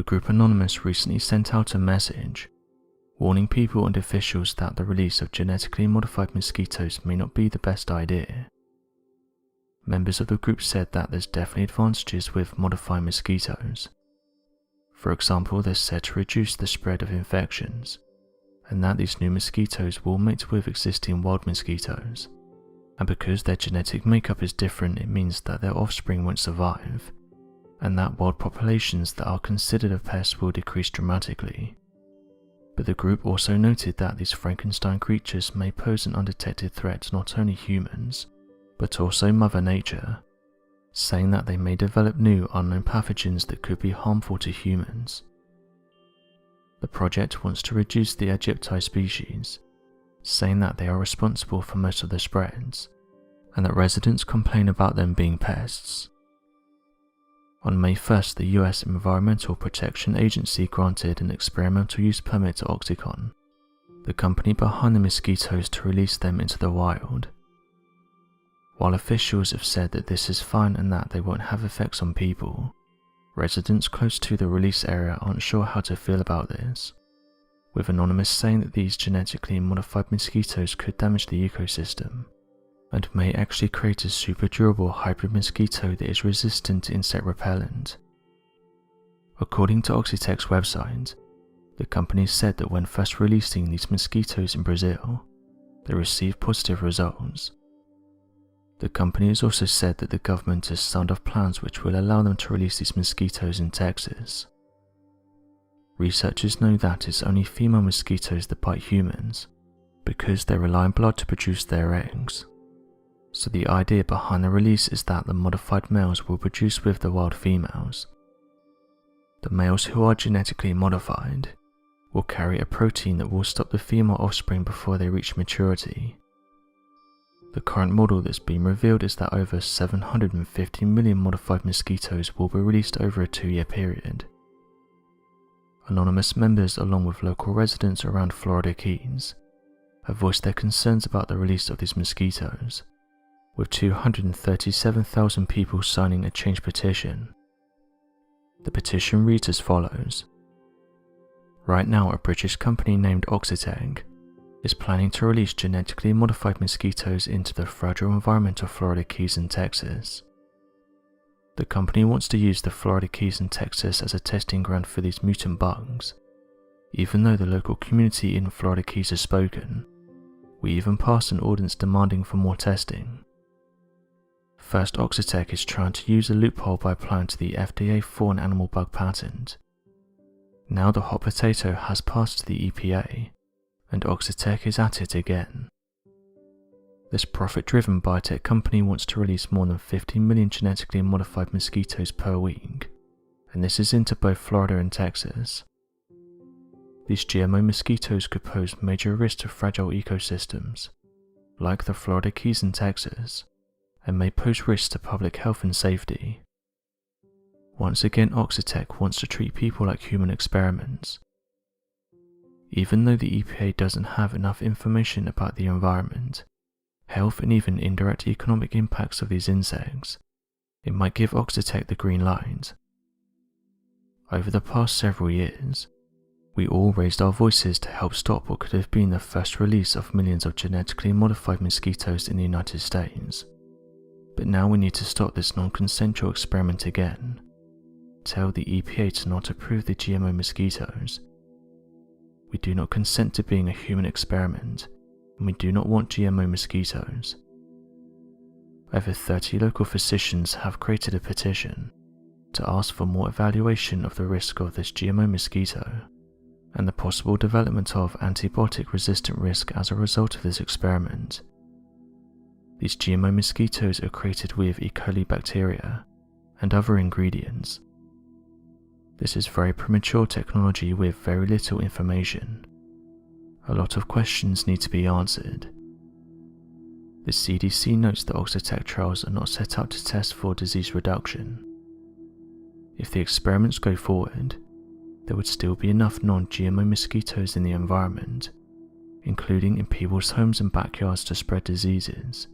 the group Anonymous recently sent out a message warning people and officials that the release of genetically modified mosquitoes may not be the best idea. Members of the group said that there's definitely advantages with modifying mosquitoes. For example, they're said to reduce the spread of infections, and that these new mosquitoes will mate with existing wild mosquitoes. And because their genetic makeup is different, it means that their offspring won't survive, and that wild populations that are considered a pest will decrease dramatically. But the group also noted that these Frankenstein creatures may pose an undetected threat to not only humans, but also Mother Nature, saying that they may develop new unknown pathogens that could be harmful to humans. The project wants to reduce the Aegypti species, saying that they are responsible for most of the spreads, and that residents complain about them being pests. On May 1st, the US Environmental Protection Agency granted an experimental use permit to Oxycontin, the company behind the mosquitoes, to release them into the wild. While officials have said that this is fine and that they won't have effects on people, residents close to the release area aren't sure how to feel about this, with Anonymous saying that these genetically modified mosquitoes could damage the ecosystem, and may actually create a super durable hybrid mosquito that is resistant to insect repellent. According to Oxitec's website, the company said that when first releasing these mosquitoes in Brazil, they received positive results. The company has also said that the government has signed off plans which will allow them to release these mosquitoes in Texas. Researchers know that it's only female mosquitoes that bite humans, because they rely on blood to produce their eggs. So the idea behind the release is that the modified males will produce with the wild females. The males who are genetically modified will carry a protein that will stop the female offspring before they reach maturity. The current model that's been revealed is that over 750 million modified mosquitoes will be released over a 2-year period. Anonymous members, along with local residents around Florida Keys, have voiced their concerns about the release of these mosquitoes, with 237,000 people signing a change petition. The petition reads as follows. Right now, a British company named Oxitec is planning to release genetically modified mosquitoes into the fragile environment of Florida Keys and Texas. The company wants to use the Florida Keys and Texas as a testing ground for these mutant bugs. Even though the local community in Florida Keys has spoken, we even passed an ordinance demanding for more testing. First, Oxitec is trying to use a loophole by applying to the FDA for an animal bug patent. Now the hot potato has passed to the EPA, and Oxitec is at it again. This profit-driven biotech company wants to release more than 50 million genetically modified mosquitoes per week, and this is into both Florida and Texas. These GMO mosquitoes could pose major risks to fragile ecosystems, like the Florida Keys and Texas, and may pose risks to public health and safety. Once again, Oxitec wants to treat people like human experiments. Even though the EPA doesn't have enough information about the environment, health and even indirect economic impacts of these insects, it might give Oxitec the green light. Over the past several years, we all raised our voices to help stop what could have been the first release of millions of genetically modified mosquitoes in the United States. But now we need to stop this non-consensual experiment again. Tell the EPA to not approve the GMO mosquitoes. We do not consent to being a human experiment, and we do not want GMO mosquitoes. Over 30 local physicians have created a petition to ask for more evaluation of the risk of this GMO mosquito, and the possible development of antibiotic-resistant risk as a result of this experiment. These GMO mosquitoes are created with E. coli bacteria and other ingredients. This is very premature technology with very little information. A lot of questions need to be answered. The CDC notes that Oxitec trials are not set out to test for disease reduction. If the experiments go forward, there would still be enough non-GMO mosquitoes in the environment, including in people's homes and backyards, to spread diseases.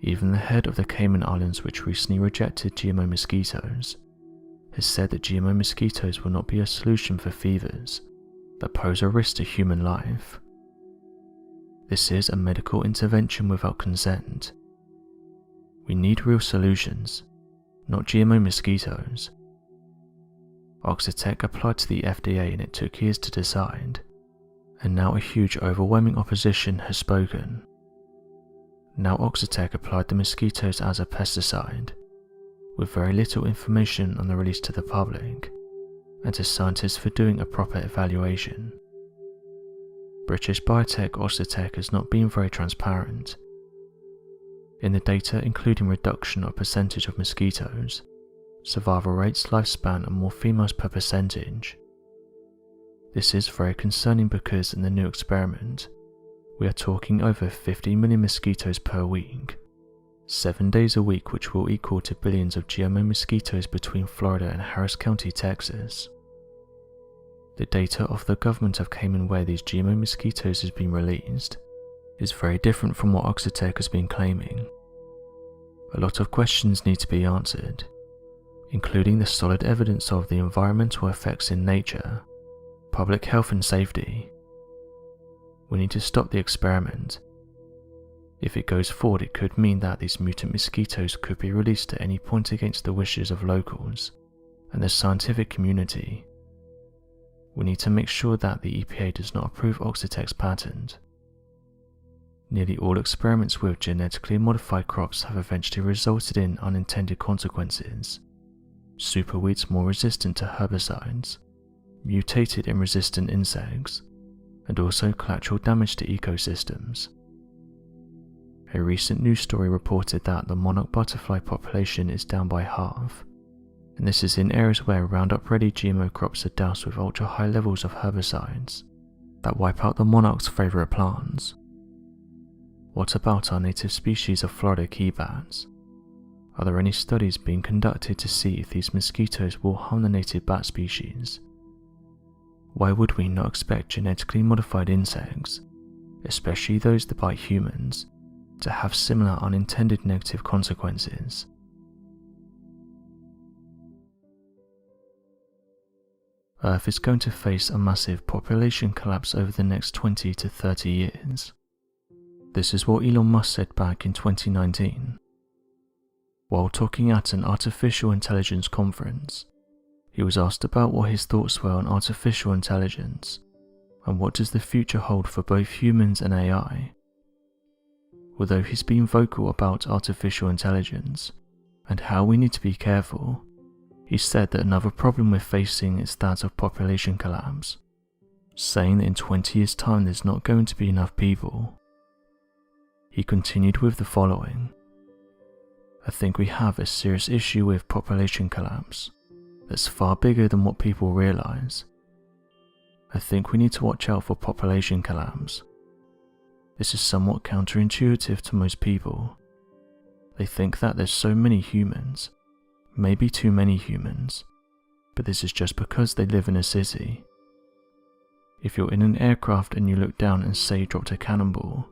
Even the head of the Cayman Islands, which recently rejected GMO mosquitoes, has said that GMO mosquitoes will not be a solution for fevers that pose a risk to human life. This is a medical intervention without consent. We need real solutions, not GMO mosquitoes. Oxitec applied to the FDA and it took years to decide, and now a huge overwhelming opposition has spoken. Now Oxitec applied the mosquitoes as a pesticide, with very little information on the release to the public, and to scientists for doing a proper evaluation. British biotech Oxitec has not been very transparent. In the data including reduction of percentage of mosquitoes, survival rates, lifespan and more females per percentage. This is very concerning because in the new experiment, we are talking over 50 million mosquitoes per week, 7 days a week, which will equal to billions of GMO mosquitoes between Florida and Harris County, Texas. The data of the government of Cayman where these GMO mosquitoes has been released is very different from what Oxitec has been claiming. A lot of questions need to be answered, including the solid evidence of the environmental effects in nature, public health and safety. We need to stop the experiment. If it goes forward, it could mean that these mutant mosquitoes could be released at any point against the wishes of locals and the scientific community. We need to make sure that the EPA does not approve Oxitec's patent. Nearly all experiments with genetically modified crops have eventually resulted in unintended consequences. Superweeds more resistant to herbicides, mutated and resistant insects, and also collateral damage to ecosystems. A recent news story reported that the monarch butterfly population is down by half, and this is in areas where Roundup-ready GMO crops are doused with ultra-high levels of herbicides that wipe out the monarch's favourite plants. What about our native species of Florida key bats? Are there any studies being conducted to see if these mosquitoes will harm the native bat species? Why would we not expect genetically modified insects, especially those that bite humans, to have similar unintended negative consequences? Earth is going to face a massive population collapse over the next 20 to 30 years. This is what Elon Musk said back in 2019. While talking at an artificial intelligence conference, he was asked about what his thoughts were on artificial intelligence, and what does the future hold for both humans and AI. Although he's been vocal about artificial intelligence, and how we need to be careful, he said that another problem we're facing is that of population collapse, saying that in 20 years' time there's not going to be enough people. He continued with the following: I think we have a serious issue with population collapse that's far bigger than what people realize. I think we need to watch out for population collapse. This is somewhat counterintuitive to most people. They think that there's so many humans, maybe too many humans, but this is just because they live in a city. If you're in an aircraft and you look down and say you dropped a cannonball,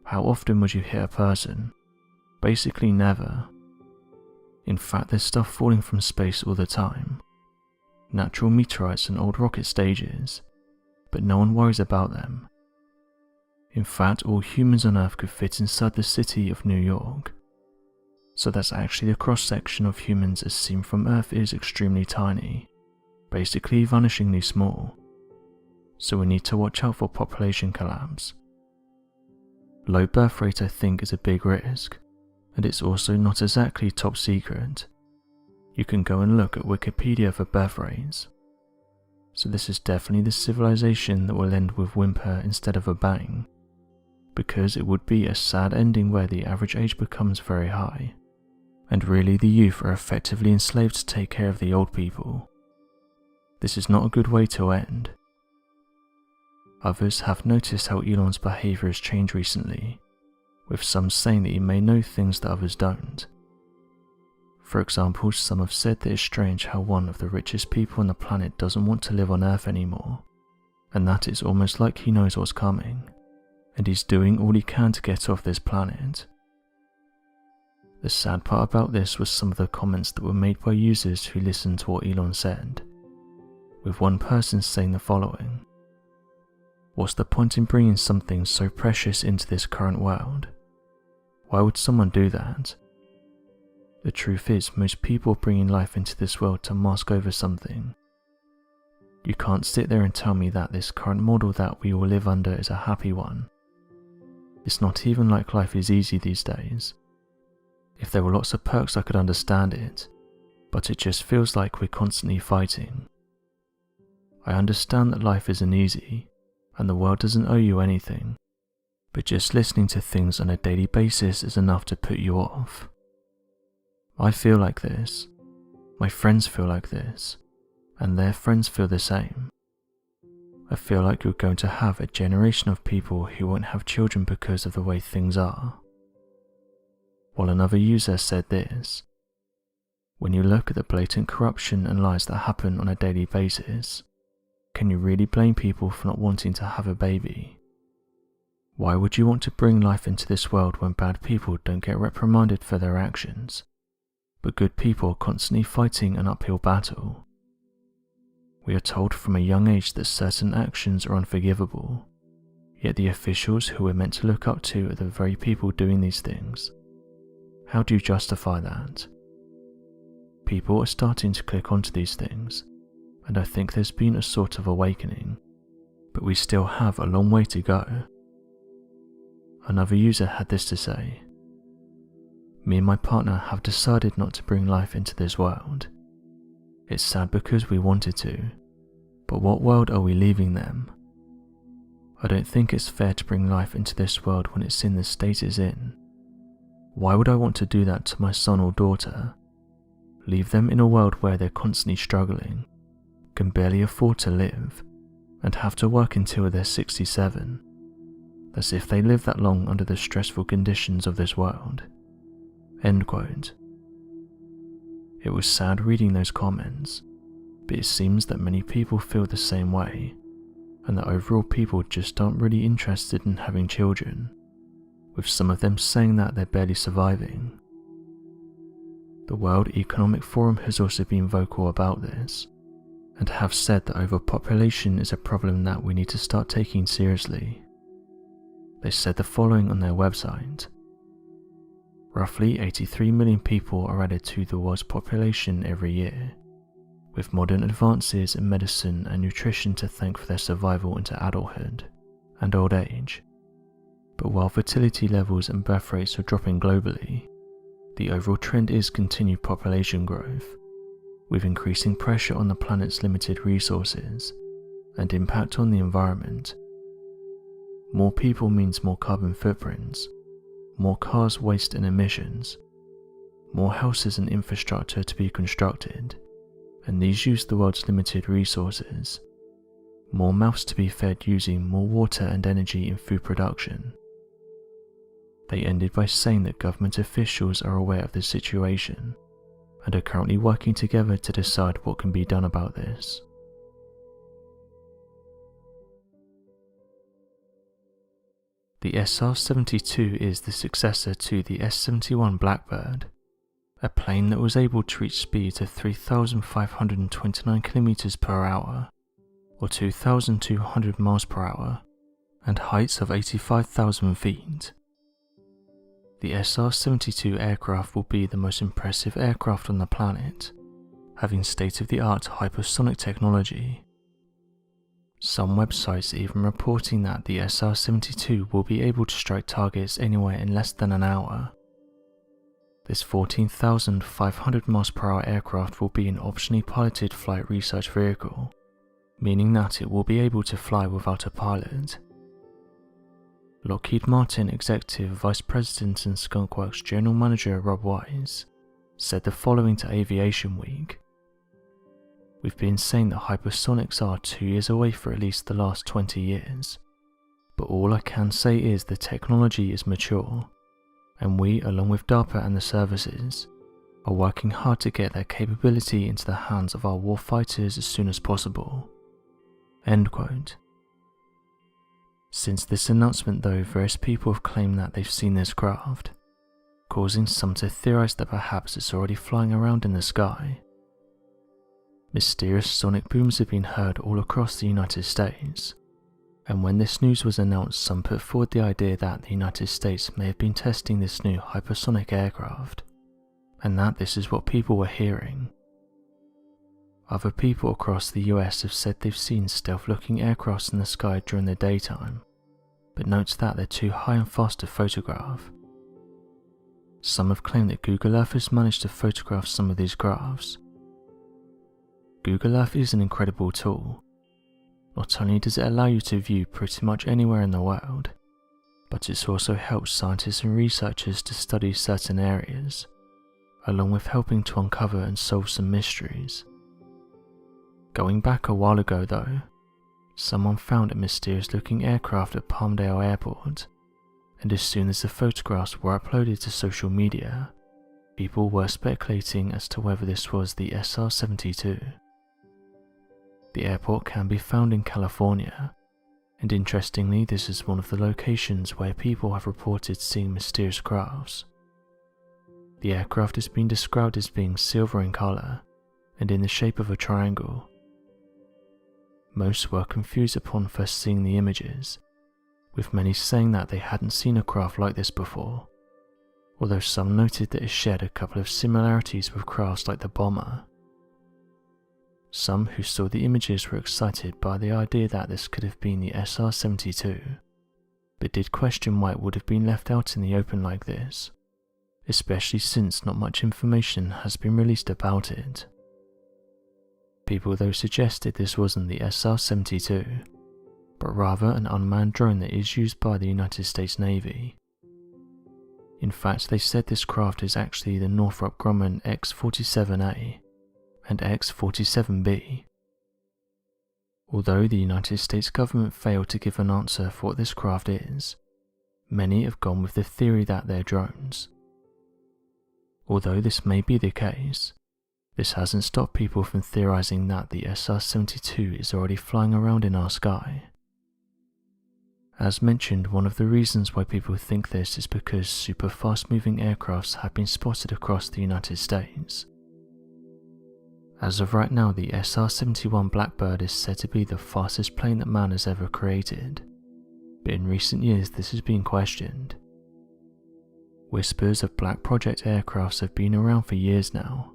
how often would you hit a person? Basically never. In fact, there's stuff falling from space all the time. Natural meteorites and old rocket stages, but no one worries about them. In fact, all humans on Earth could fit inside the city of New York. So that's actually the cross-section of humans as seen from Earth is extremely tiny, basically vanishingly small. So we need to watch out for population collapse. Low birth rate I think is a big risk, and it's also not exactly top secret. You can go and look at Wikipedia for birth rates. So this is definitely the civilization that will end with whimper instead of a bang, because it would be a sad ending where the average age becomes very high, and really the youth are effectively enslaved to take care of the old people. This is not a good way to end. Others have noticed how Elon's behaviour has changed recently, with some saying that he may know things that others don't. For example, some have said that it's strange how one of the richest people on the planet doesn't want to live on Earth anymore, and that it's almost like he knows what's coming, and he's doing all he can to get off this planet. The sad part about this was some of the comments that were made by users who listened to what Elon said, with one person saying the following: "What's the point in bringing something so precious into this current world? Why would someone do that? The truth is, most people are bringing life into this world to mask over something. You can't sit there and tell me that this current model that we all live under is a happy one. It's not even like life is easy these days. If there were lots of perks, I could understand it, but it just feels like we're constantly fighting. I understand that life isn't easy, and the world doesn't owe you anything, but just listening to things on a daily basis is enough to put you off. I feel like this, my friends feel like this, and their friends feel the same. I feel like you're going to have a generation of people who won't have children because of the way things are." While another user said this: "When you look at the blatant corruption and lies that happen on a daily basis, can you really blame people for not wanting to have a baby? Why would you want to bring life into this world when bad people don't get reprimanded for their actions, but good people are constantly fighting an uphill battle? We are told from a young age that certain actions are unforgivable, yet the officials who we're meant to look up to are the very people doing these things. How do you justify that?" People are starting to click onto these things, and I think there's been a sort of awakening, but we still have a long way to go. Another user had this to say: "Me and my partner have decided not to bring life into this world. It's sad because we wanted to, but what world are we leaving them? I don't think it's fair to bring life into this world when it's in the state it's in. Why would I want to do that to my son or daughter? Leave them in a world where they're constantly struggling, can barely afford to live, and have to work until they're 67, as if they live that long under the stressful conditions of this world." End quote. It was sad reading those comments, but it seems that many people feel the same way, and that overall people just aren't really interested in having children, with some of them saying that they're barely surviving. The World Economic Forum has also been vocal about this, and have said that overpopulation is a problem that we need to start taking seriously. They said the following on their website: "Roughly 83 million people are added to the world's population every year, with modern advances in medicine and nutrition to thank for their survival into adulthood and old age. But while fertility levels and birth rates are dropping globally, the overall trend is continued population growth, with increasing pressure on the planet's limited resources and impact on the environment. More people means more carbon footprints, more cars, waste and emissions, more houses and infrastructure to be constructed, and these use the world's limited resources, more mouths to be fed using more water and energy in food production." They ended by saying that government officials are aware of the situation and are currently working together to decide what can be done about this. The SR-72 is the successor to the S-71 Blackbird, a plane that was able to reach speeds of 3,529 km per hour, or 2,200 miles per hour, and heights of 85,000 feet. The SR-72 aircraft will be the most impressive aircraft on the planet, having state-of-the-art hypersonic technology. Some websites are even reporting that the SR-72 will be able to strike targets anywhere in less than an hour. This 14,500 mph aircraft will be an optionally piloted flight research vehicle, meaning that it will be able to fly without a pilot. Lockheed Martin Executive Vice President and Skunk Works General Manager Rob Wise said the following to Aviation Week: "We've been saying that hypersonics are 2 years away for at least the last 20 years, but all I can say is the technology is mature, and we, along with DARPA and the services, are working hard to get their capability into the hands of our warfighters as soon as possible." End quote. Since this announcement though, various people have claimed that they've seen this craft, causing some to theorize that perhaps it's already flying around in the sky. Mysterious sonic booms have been heard all across the United States, and when this news was announced, some put forward the idea that the United States may have been testing this new hypersonic aircraft, and that this is what people were hearing. Other people across the US have said they've seen stealth-looking aircrafts in the sky during the daytime, but notes that they're too high and fast to photograph. Some have claimed that Google Earth has managed to photograph some of these crafts. Google Earth is an incredible tool. Not only does it allow you to view pretty much anywhere in the world, but it also helps scientists and researchers to study certain areas, along with helping to uncover and solve some mysteries. Going back a while ago though, someone found a mysterious-looking aircraft at Palmdale Airport, and as soon as the photographs were uploaded to social media, people were speculating as to whether this was the SR-72. The airport can be found in California, and interestingly this is one of the locations where people have reported seeing mysterious crafts. The aircraft has been described as being silver in colour and in the shape of a triangle. Most were confused upon first seeing the images, with many saying that they hadn't seen a craft like this before, although some noted that it shared a couple of similarities with crafts like the Bomber. Some who saw the images were excited by the idea that this could have been the SR-72, but did question why it would have been left out in the open like this, especially since not much information has been released about it. People though suggested this wasn't the SR-72, but rather an unmanned drone that is used by the United States Navy. In fact, they said this craft is actually the Northrop Grumman X-47A and X-47B. Although the United States government failed to give an answer for what this craft is, many have gone with the theory that they're drones. Although this may be the case, this hasn't stopped people from theorizing that the SR-72 is already flying around in our sky. As mentioned, one of the reasons why people think this is because super fast-moving aircrafts have been spotted across the United States. As of right now, the SR-71 Blackbird is said to be the fastest plane that man has ever created, but in recent years this has been questioned. Whispers of Black Project aircrafts have been around for years now,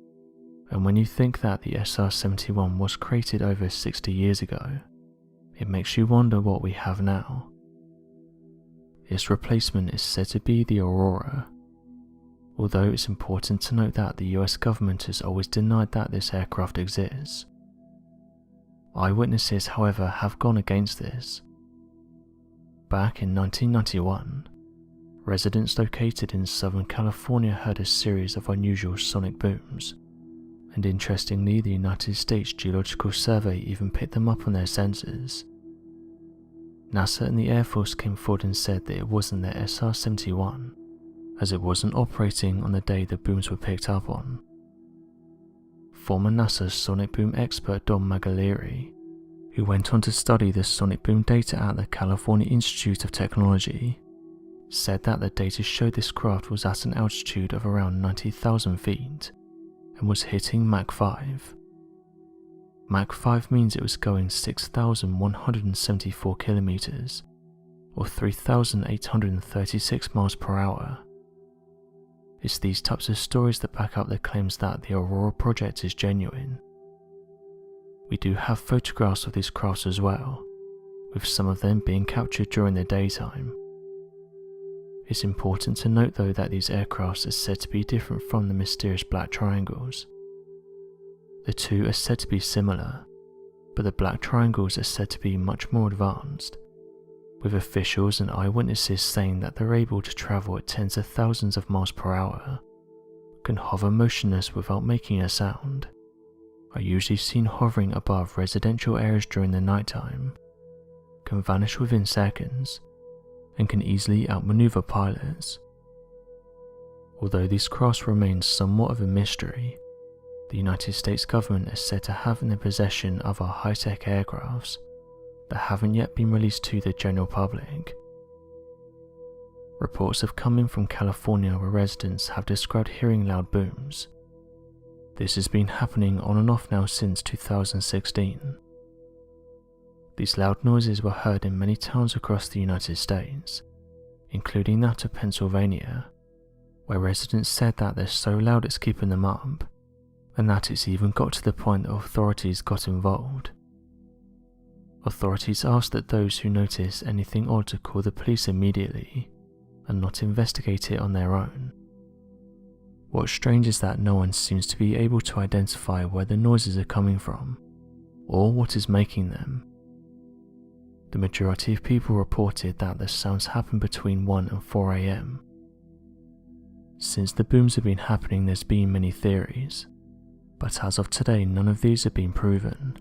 and when you think that the SR-71 was created over 60 years ago, it makes you wonder what we have now. Its replacement is said to be the Aurora, although it's important to note that the US government has always denied that this aircraft exists. Eyewitnesses, however, have gone against this. Back in 1991, residents located in Southern California heard a series of unusual sonic booms, and interestingly the United States Geological Survey even picked them up on their sensors. NASA and the Air Force came forward and said that it wasn't their SR-71, as it wasn't operating on the day the booms were picked up on. Former NASA sonic boom expert Don Magaliri, who went on to study the sonic boom data at the California Institute of Technology, said that the data showed this craft was at an altitude of around 90,000 feet and was hitting Mach 5. Mach 5 means it was going 6,174 kilometers, or 3,836 miles per hour. It's these types of stories that back up the claims that the Aurora project is genuine. We do have photographs of these crafts as well, with some of them being captured during the daytime. It's important to note though that these aircrafts are said to be different from the mysterious black triangles. The two are said to be similar, but the black triangles are said to be much more advanced, with officials and eyewitnesses saying that they're able to travel at tens of thousands of miles per hour, can hover motionless without making a sound, are usually seen hovering above residential areas during the nighttime, can vanish within seconds, and can easily outmaneuver pilots. Although these crafts remain somewhat of a mystery, the United States government is said to have in their possession other high-tech aircrafts that haven't yet been released to the general public. Reports have come in from California where residents have described hearing loud booms. This has been happening on and off now since 2016. These loud noises were heard in many towns across the United States, including that of Pennsylvania, where residents said that they're so loud it's keeping them up, and that it's even got to the point that authorities got involved. Authorities asked that those who notice anything odd to call the police immediately and not investigate it on their own. What's strange is that no one seems to be able to identify where the noises are coming from, or what is making them. The majority of people reported that the sounds happen between 1 and 4 AM. Since the booms have been happening, there's been many theories, but as of today none of these have been proven.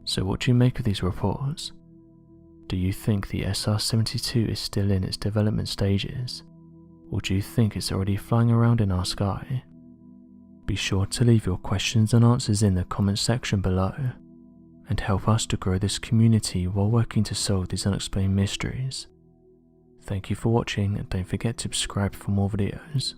So what do you make of these reports? Do you think the SR-72 is still in its development stages, or do you think it's already flying around in our sky? Be sure to leave your questions and answers in the comments section below, and help us to grow this community while working to solve these unexplained mysteries. Thank you for watching, and don't forget to subscribe for more videos.